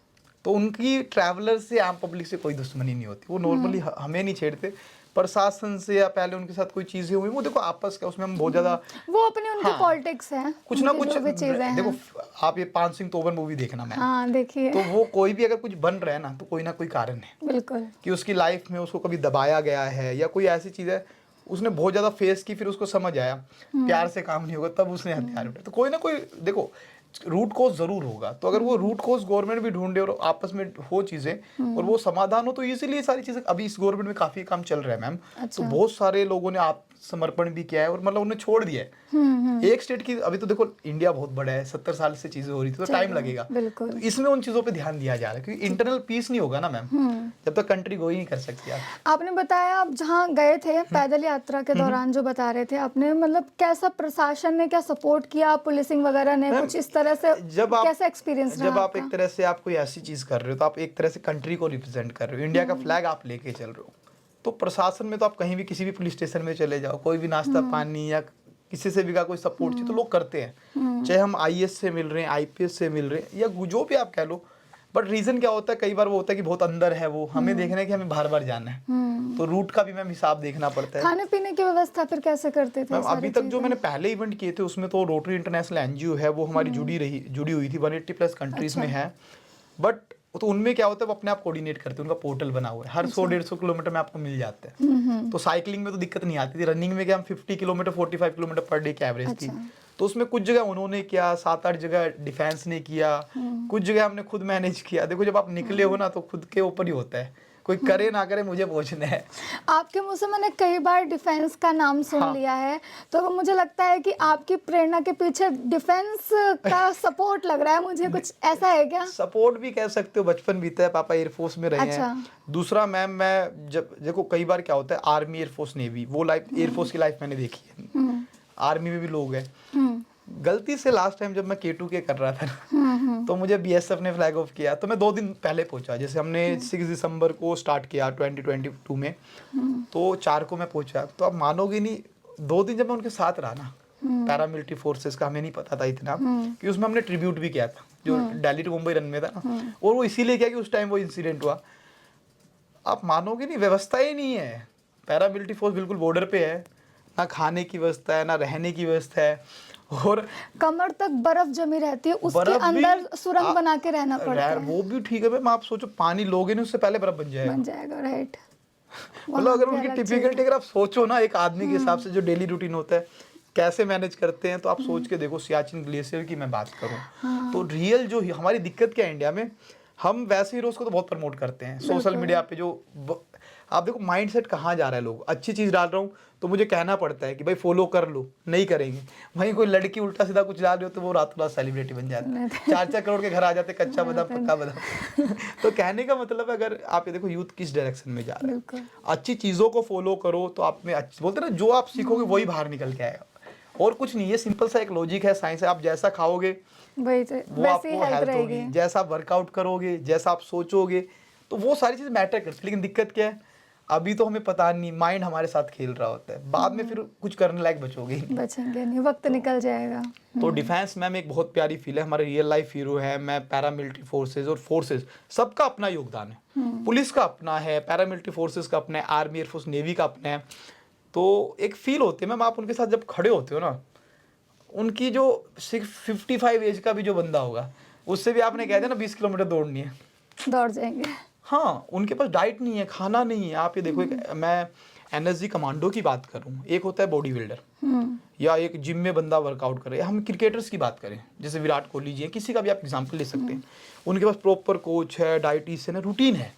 तो उनकी ट्रैवलर से आम पब्लिक से कोई दुश्मनी नहीं होती, वो नॉर्मली हमें नहीं छेड़ते। प्रशासन से या पहले उनके साथ कोई चीजें हुई, वो देखो आपस का, उसमें हम बहुत ज्यादा, वो अपनी उनकी पॉलिटिक्स है, कुछ ना कुछ चीजें देखो। आप ये 5 सिंह तोमर मूवी देखना मैम, हाँ देखिए, तो वो कोई भी अगर कुछ बन रहा है ना तो कोई ना कोई कारण है, बिल्कुल, कि उसकी लाइफ में उसको कभी दबाया गया है या कोई ऐसी चीज है उसने बहुत ज्यादा फेस की, फिर उसको समझ आया प्यार से काम नहीं होगा, तब उसने हथियार उठाए। तो कोई ना कोई देखो रूट कोज जरूर होगा, तो अगर वो रूट कोज गवर्नमेंट भी ढूंढे और आपस में हो चीजें और वो समाधान हो, तो इजीली सारी चीजें, अभी इस गवर्नमेंट में काफी काम चल रहा है मैम। तो बहुत सारे लोगों ने समर्पण भी किया है और मतलब उन्हें छोड़ दिया है। एक स्टेट की, अभी तो देखो इंडिया बहुत बड़ा है, 70 साल से चीजें हो रही थी, तो टाइम लगेगा। बिल्कुल। तो इसमें उन चीजों पे ध्यान दिया जा रहा है, क्योंकि इंटरनल पीस नहीं होगा ना मैम, जब तक कंट्री ग्रो ही नहीं कर सकती आप। आपने बताया आप जहाँ गए थे पैदल यात्रा के दौरान, जो बता रहे थे आपने, मतलब कैसा प्रशासन ने क्या सपोर्ट किया, पुलिसिंग वगैरह ने कुछ इस तरह से, कैसा एक्सपीरियंस रहा जब आप आपका? एक तरह से आप कोई ऐसी चीज कर रहे हो तो आप एक तरह से कंट्री को रिप्रेजेंट कर रहे हो, इंडिया का फ्लैग आप लेके चल रहे हो, तो प्रशासन में तो आप कहीं भी किसी भी पुलिस स्टेशन में चले जाओ, कोई भी नाश्ता पानी या किसी से भी का कोई सपोर्ट चाहिए तो लोग करते हैं, चाहे हम आईएएस से मिल रहे हैं, आईपीएस से मिल रहे हैं, या जो भी आप कह लो। बट रीजन क्या होता है, कई बार वो होता है कि बहुत अंदर है, वो हमें देखना है कि हमें बार बार जाना है, तो रूट का भी मैम हिसाब देखना पड़ता है। खाने पीने की व्यवस्था फिर कैसे करते थे? मैम अभी तक जो मैंने पहले इवेंट किए थे उसमें तो रोटरी इंटरनेशनल एनजीओ है, वो हमारी जुड़ी हुई थी, 180+ कंट्रीज में है। बट तो उनमें क्या होता है, वो अपने आप कोऑर्डिनेट करते हैं, उनका पोर्टल बना हुआ है, हर 100-150 किलोमीटर में आपको मिल जाता है। तो साइकिलिंग में तो दिक्कत नहीं आती थी, रनिंग में क्या हम 50 किलोमीटर 45 किलोमीटर पर डे की एवरेज थी। तो उसमें कुछ जगह उन्होंने किया, 7-8 जगह डिफेंस ने किया, कुछ जगह हमने खुद मैनेज किया। देखो जब आप निकले हो ना तो खुद के ऊपर ही होता है, कोई करे ना करे मुझे पहुंचना है। आपके मुंह से मैंने कई बार डिफेंस का नाम सुन लिया है, तो मुझे लगता है कि आपकी प्रेरणा के पीछे डिफेंस का सपोर्ट लग रहा है मुझे, कुछ ऐसा है क्या? सपोर्ट भी कह सकते हो, बचपन बीता है, पापा एयरफोर्स में रहे हैं। दूसरा मैम, मैं जब देखो कई बार क्या होता है, आर्मी, एयरफोर्स, नेवी, वो लाइफ, एयरफोर्स की लाइफ मैंने देखी है, आर्मी में भी लोग हैं। गलती से लास्ट टाइम जब मैं K2 के कर रहा था ना, तो मुझे BSF ने फ्लैग ऑफ किया, तो मैं 2 दिन पहले पहुंचा। जैसे हमने 6 दिसंबर को स्टार्ट किया 2022 में, तो 4 को मैं पहुंचा। तो आप मानोगे नहीं, 2 दिन जब मैं उनके साथ रहा ना, पैरामिलिट्री फोर्सेस का हमें नहीं पता था इतना, कि उसमें हमने ट्रिब्यूट भी किया था, जो दिल्ली टू मुंबई रन में था ना, और वो इसीलिए किया कि उस टाइम वो इंसिडेंट हुआ। आप मानोगे नहीं, व्यवस्था ही नहीं है, पैरामिलिट्री फोर्स बिल्कुल बॉर्डर पे है, ना खाने की व्यवस्था है, ना रहने की व्यवस्था है, और कमर तक बर्फ जमी रहती है, उसके अंदर सुरंग बना के रहना पड़ता है। वो भी ठीक है मैम, आप सोचो पानी लोगे नहीं उससे पहले बर्फ बन जाएगा, राइट। मतलब अगर उनकी टिपिकलिटी अगर आप सोचो ना, एक आदमी के हिसाब से जो डेली रूटीन होता है कैसे मैनेज करते हैं, तो आप सोच के देखो। सियाचिन ग्लेशियर की मैं बात करूं तो रियल जो हमारी दिक्कत क्या है इंडिया में, हम वैसे हीरोज को तो बहुत प्रमोट करते हैं सोशल मीडिया पे, जो आप देखो माइंडसेट कहाँ जा रहा है, लोग अच्छी चीज़ डाल रहा हूँ तो मुझे कहना पड़ता है कि भाई फॉलो कर लो, नहीं करेंगे। वहीं कोई लड़की उल्टा सीधा कुछ डाल रही हो तो वो रातों रात सेलिब्रिटी बन जाती है, 4-4 करोड़ के घर आ जाते, कच्चा बादाम पक्का बादाम। तो कहने का मतलब है, अगर आप ये देखो यूथ किस डायरेक्शन में जा रहा है, अच्छी चीज़ों को फॉलो करो तो आप में बोलते ना, जो आप सीखोगे वही बाहर निकल के आएगा, और कुछ नहीं। ये सिंपल सा एक लॉजिक है, साइंस है। आप जैसा खाओगे वो आपको हेल्थ होगी, जैसा आप वर्कआउट करोगे, जैसा आप सोचोगे, तो वो सारी चीज़ मैटर करती है। लेकिन दिक्कत क्या है, अभी तो हमें पता नहीं, माइंड हमारे साथ खेल रहा होता है, बाद में फिर कुछ करने लायक बचेंगे नहीं, वक्त निकल जाएगा। तो डिफेंस मैम एक बहुत प्यारी फील है, हमारे रियल लाइफ हीरो है। मैं पैरामिलिट्री फोर्सेज और फोर्सेज सबका अपना योगदान है, पुलिस का अपना है, पैरामिलिट्री फोर्सेज का अपना है, आर्मी एयरफोर्स नेवी का अपना है। तो एक फील होती है मैम, आप उनके साथ जब खड़े होते हो ना, उनकी जो 55 एज का भी जो बंदा होगा, उससे भी आपने कह दिया ना 20 किलोमीटर दौड़नी है, दौड़ जाएंगे। हाँ, उनके पास डाइट नहीं है, खाना नहीं है। आप ये देखो, एक मैं एनएसजी कमांडो की बात करूं, एक होता है बॉडी बिल्डर, या एक जिम में बंदा वर्कआउट करे, हम क्रिकेटर्स की बात करें जैसे विराट कोहली जी हैं, किसी का भी आप एग्जांपल ले सकते हैं। उनके पास प्रॉपर कोच है, डाइटिशियन है, रूटीन है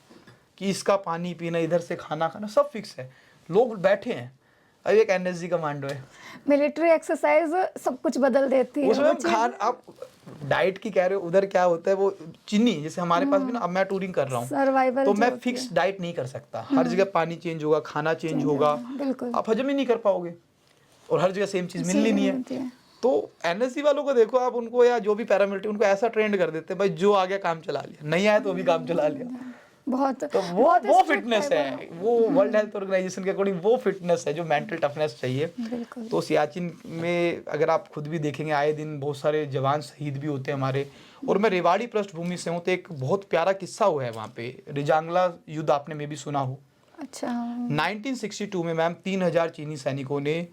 कि इसका पानी पीना, इधर से खाना खाना, सब फिक्स है। लोग बैठे हैं, अब एक एनएसजी कमांडो है, मिलिट्री एक्सरसाइज सब कुछ बदल देती है। उसमें खान, आप डाइट की कह रहे हो, उधर क्या होता है वो चीनी, जैसे हमारे पास भी ना, अब मैं टूरिंग कर रहा हूँ सर्वाइवल, तो मैं फिक्स डाइट नहीं कर सकता, हर जगह पानी चेंज होगा, खाना चेंज होगा, आप हजम ही नहीं कर पाओगे, और हर जगह सेम चीज मिलनी नहीं है। तो एनएससी वालों को देखो आप, उनको या जो भी पैरामिलिट्री, उनको ऐसा ट्रेंड कर देते हैं भाई, जो आ गया काम चला लिया, नहीं आया तो भी काम चला लिया। बहुत तो वो फिटनेस है, वो वर्ल्ड हेल्थ ऑर्गेनाइजेशन के अकॉर्डिंग वो फिटनेस है जो मेंटल टफनेस चाहिए। तो सियाचिन में अगर आप खुद भी देखेंगे, आए दिन बहुत सारे जवान शहीद भी होते हैं हमारे। और मैं रेवाड़ी पृष्ठभूमि से हूँ, तो एक बहुत प्यारा किस्सा हुआ है वहाँ पे, रिजांगला युद्ध आपने में भी सुना हो। अच्छा। 1962 में मैम 3000 चीनी सैनिकों ने,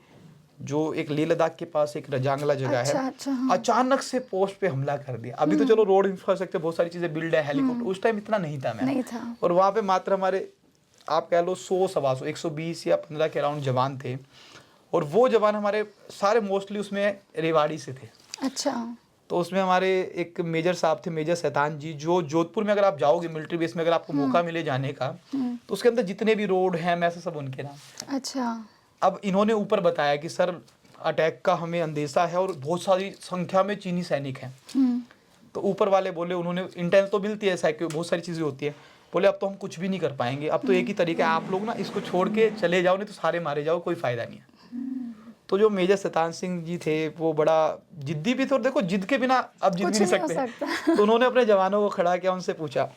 जो एक लेह लद्दाख के पास एक रजांगला जगह है, अचानक से पोस्ट पे हमला कर दिया। अभी तो चलो रोड इंफ्रास्ट्रक्चर बहुत सारी चीजें बिल्ड है, हेलीकॉप्टर, उस टाइम इतना नहीं था मैम, नहीं था। और वहाँ पे मात्र हमारे आप कह लो 100-125 120 या 15 के अराउंड जवान थे, और वो जवान हमारे सारे मोस्टली उसमें रेवाड़ी से थे। अच्छा। तो उसमें हमारे एक मेजर साहब थे, मेजर शैतान जी, जो जोधपुर में अगर आप जाओगे मिलिट्री बेस में, अगर आपको मौका मिले जाने का, तो उसके अंदर जितने भी रोड हैं मैं सब उनके नाम। अच्छा। अब इन्होंने ऊपर बताया कि सर अटैक का हमें अंदेशा है और बहुत सारी संख्या में चीनी सैनिक हैं। तो ऊपर वाले बोले, उन्होंने इंटेंस तो मिलती है, बहुत सारी चीज़ें होती है, बोले अब तो हम कुछ भी नहीं कर पाएंगे, अब तो एक ही तरीका है, आप लोग ना इसको छोड़ के चले जाओ, नहीं तो सारे मारे जाओ, कोई फायदा नहीं है। तो जो मेजर शैतान सिंह जी थे वो बड़ा जिद्दी भी थे, और देखो जिद के बिना अब जिद भी नहीं सकते। तो उन्होंने अपने जवानों को खड़ा किया, उनसे पूछा,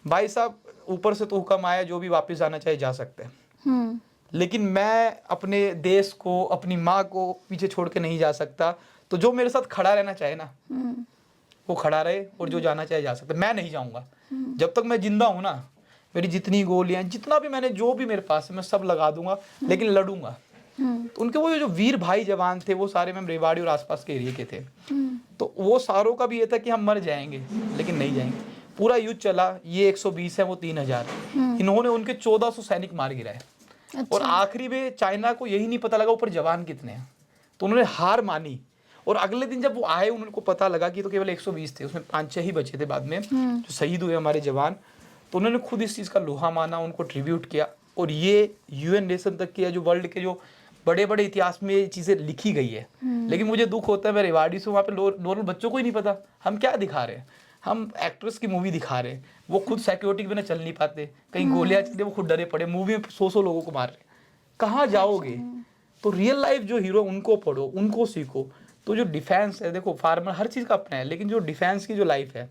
भाई साहब ऊपर से तो हुक्म आया, जो भी वापस जाना चाहे जा सकते हैं, लेकिन मैं अपने देश को, अपनी माँ को पीछे छोड़ के नहीं जा सकता, तो जो मेरे साथ खड़ा रहना चाहे ना वो खड़ा रहे, और जो जाना चाहे जा सकता, मैं नहीं जाऊँगा। जब तक मैं जिंदा हूँ ना, मेरी जितनी गोलियाँ, जितना भी मैंने, जो भी मेरे पास है, मैं सब लगा दूंगा, लेकिन लड़ूंगा। तो उनके वो जो वीर भाई जवान थे, वो सारे मैम रेवाड़ी और आसपास के एरिया के थे। तो वो सारों का भी ये था कि हम मर जाएंगे लेकिन नहीं जाएंगे। पूरा युद्ध चला, ये 120 है, वो 3000। इन्होंने उनके 1400 सैनिक मार गिराए। और आखिरी में चाइना को यही नहीं पता लगा ऊपर जवान कितने हैं, तो उन्होंने हार मानी। और अगले दिन जब वो आए, उनको पता लगा कि तो केवल 120 थे, उसमें 5-6 ही बचे थे बाद में जो शहीद हुए हमारे जवान। तो उन्होंने खुद इस चीज़ का लोहा माना, उनको ट्रिब्यूट किया, और ये यूएन नेशन तक किया, जो वर्ल्ड के जो बड़े बड़े इतिहास में ये चीज़ें लिखी गई है। लेकिन मुझे दुख होता है, मैं रेवाड़ी से, वहाँ पे नॉर्मल बच्चों को ही नहीं पता हम क्या दिखा रहे हैं। हम एक्ट्रेस की मूवी दिखा रहे हैं, वो खुद सिक्योरिटी के बिना चल नहीं पाते, कहीं गोलियां चलती, वो खुद डरे पड़े, मूवी में 100 लोगों को मार रहे, कहाँ जाओगे। तो रियल लाइफ जो हीरो, उनको पढ़ो, उनको सीखो। तो जो डिफेंस है, देखो फार्मर हर चीज़ का अपना है, लेकिन जो डिफेंस की जो लाइफ है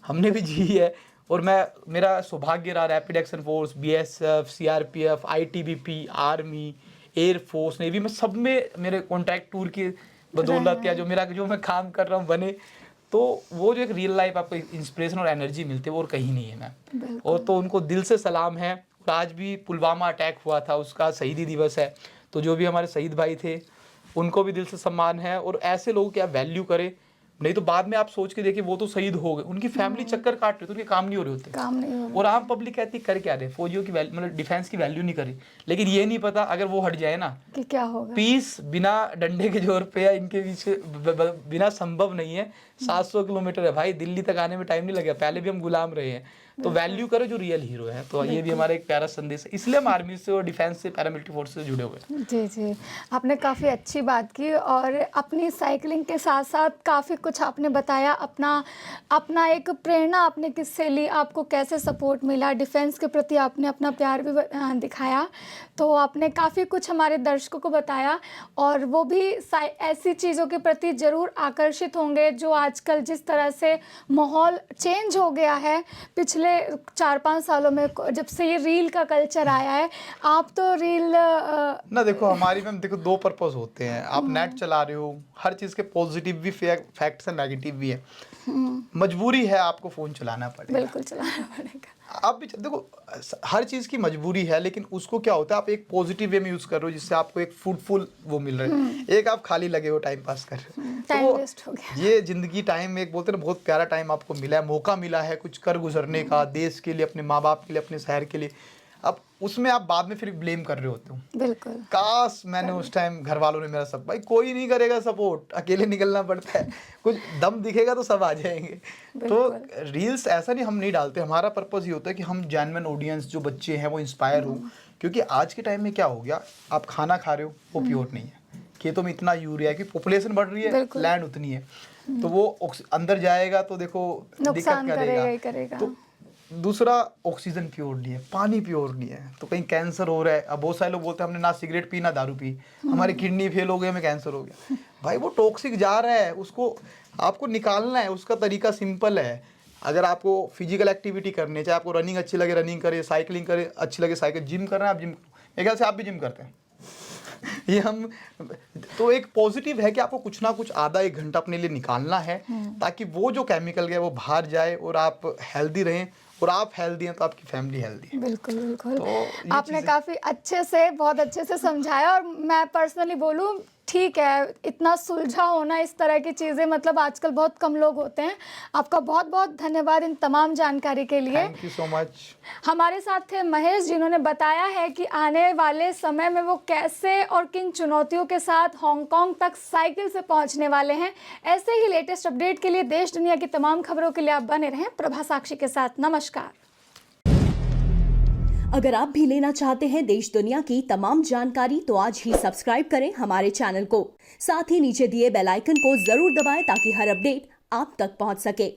हमने भी जी है। और मेरा सौभाग्य रहा, rapid action force, BSF, CRPF, ITBP, army, air force, navy में, सब में मेरे कॉन्ट्रैक्ट टूर की बदौलत या जो मैं काम कर रहा हूँ बने। तो वो जो एक रियल लाइफ आपको इंस्पिरेशन और एनर्जी मिलती है, वो और कहीं नहीं है मैम। और तो उनको दिल से सलाम है। आज भी पुलवामा अटैक हुआ था, उसका शहीदी दिवस है, तो जो भी हमारे शहीद भाई थे उनको भी दिल से सम्मान है। और ऐसे लोगों की आप वैल्यू करें, नहीं तो बाद में आप सोच के देखिए, वो तो शहीद हो गए, उनकी फैमिली चक्कर काट रही, तो उनके काम नहीं हो रहे होते, काम नहीं हो रहे। और आम पब्लिक कहती कर क्या रहे, फौजियों की मतलब डिफेंस की वैल्यू नहीं करी। लेकिन ये नहीं पता अगर वो हट जाए ना कि क्या होगा। पीस बिना डंडे के जोर पे या इनके बीच बिना संभव नहीं है। 700 किलोमीटर है भाई, दिल्ली तक आने में टाइम नहीं लगेगा। पहले भी हम गुलाम रहे हैं, तो वैल्यू करो जो रियल हीरो है। तो ये भी हमारा एक प्यारा संदेश है, इसलिए हम आर्मी से और डिफेंस से, पैरामिलिट्री फोर्स से जुड़े हुए हैं। जी जी, आपने काफ़ी अच्छी बात की और अपनी साइकिलिंग के साथ साथ काफ़ी कुछ आपने बताया, अपना एक प्रेरणा आपने किससे ली, आपको कैसे सपोर्ट मिला, डिफेंस के प्रति आपने अपना प्यार भी दिखाया। तो आपने काफ़ी कुछ हमारे दर्शकों को बताया और वो भी ऐसी चीज़ों के प्रति ज़रूर आकर्षित होंगे जो आजकल जिस तरह से माहौल चेंज हो गया है पिछले 4-5 सालों में, जब से ये रील का कल्चर आया है। आप तो रील ना देखो, हमारी मैम देखो 2 पर्पस होते हैं। आप नेट चला रहे हो, हर चीज़ के पॉजिटिव भी फैक्ट्स हैं, नेगेटिव भी है। मजबूरी है, आपको फ़ोन चलाना पड़ेगा। बिल्कुल चलाना पड़ेगा। आप भी देखो, हर चीज़ की मजबूरी है, लेकिन उसको क्या होता है, आप एक पॉजिटिव वे में यूज़ कर रहे हो जिससे आपको एक फ्रूटफुल वो मिल रहा है। एक आप खाली लगे हो, टाइम पास कर रहे हो, टाइम तो वेस्ट हो गया। ये ज़िंदगी टाइम एक बोलते हैं ना, बहुत प्यारा टाइम आपको मिला है, मौका मिला है कुछ कर गुजरने का, देश के लिए, अपने माँ बाप के लिए, अपने शहर के लिए। अब उसमें आप बाद में फिर ब्लेम कर रहे होते हो, बिल्कुल। काश मैंने उस टाइम घर वालों ने मेरा सब, भाई कोई नहीं करेगा सपोर्ट, अकेले निकलना पड़ता है। कुछ दम दिखेगा तो सब आ जाएंगे। तो रील्स ऐसा नहीं, हम नहीं डालते, हमारा पर्पस ये होता है कि हम जेन्युइन ऑडियंस जो बच्चे हैं वो इंस्पायर हो। क्योंकि आज के टाइम में क्या हो गया, आप खाना खा रहे हो वो प्योर नहीं है, खेतों में इतना यूरिया है कि पॉपुलेशन बढ़ रही है, लैंड उतनी है, तो वो अंदर जाएगा तो देखो दिक्कत करेगा। तो दूसरा, ऑक्सीजन प्योर नहीं है, पानी प्योर नहीं है, तो कहीं कैंसर हो रहा है। अब बहुत सारे लोग बोलते हैं हमने ना सिगरेट पी ना दारू पी, हमारी किडनी फेल हो गई, हमें कैंसर हो गया। भाई वो टॉक्सिक जा रहा है, उसको आपको निकालना है। उसका तरीका सिंपल है। अगर आपको फिजिकल एक्टिविटी करनी है, चाहे आपको रनिंग अच्छी लगे रनिंग करे, साइकिलिंग करे अच्छी लगे साइकिल, जिम करना है आप जिम, मेरे ख्याल से आप भी जिम करते हैं। ये हम तो एक पॉजिटिव है कि आपको कुछ ना कुछ आधा 1 घंटा अपने लिए निकालना है, ताकि वो जो केमिकल है वो बाहर जाए और आप हेल्दी रहें, और आप हेल्दी हैं तो आपकी फैमिली हेल्दी है। बिल्कुल बिल्कुल। तो आपने काफ़ी अच्छे से, बहुत अच्छे से समझाया। और मैं पर्सनली बोलूँ, ठीक है, इतना सुलझा होना इस तरह की चीज़ें मतलब आजकल बहुत कम लोग होते हैं। आपका बहुत बहुत धन्यवाद इन तमाम जानकारी के लिए। Thank you so much. हमारे साथ थे महेश, जिन्होंने बताया है कि आने वाले समय में वो कैसे और किन चुनौतियों के साथ हांगकांग तक साइकिल से पहुंचने वाले हैं। ऐसे ही लेटेस्ट अपडेट के लिए, देश दुनिया की तमाम खबरों के लिए आप बने रहें प्रभा साक्षी के साथ। नमस्कार। अगर आप भी लेना चाहते हैं देश दुनिया की तमाम जानकारी, तो आज ही सब्सक्राइब करें हमारे चैनल को। साथ ही नीचे दिए बेल आइकन को जरूर दबाएं ताकि हर अपडेट आप तक पहुंच सके।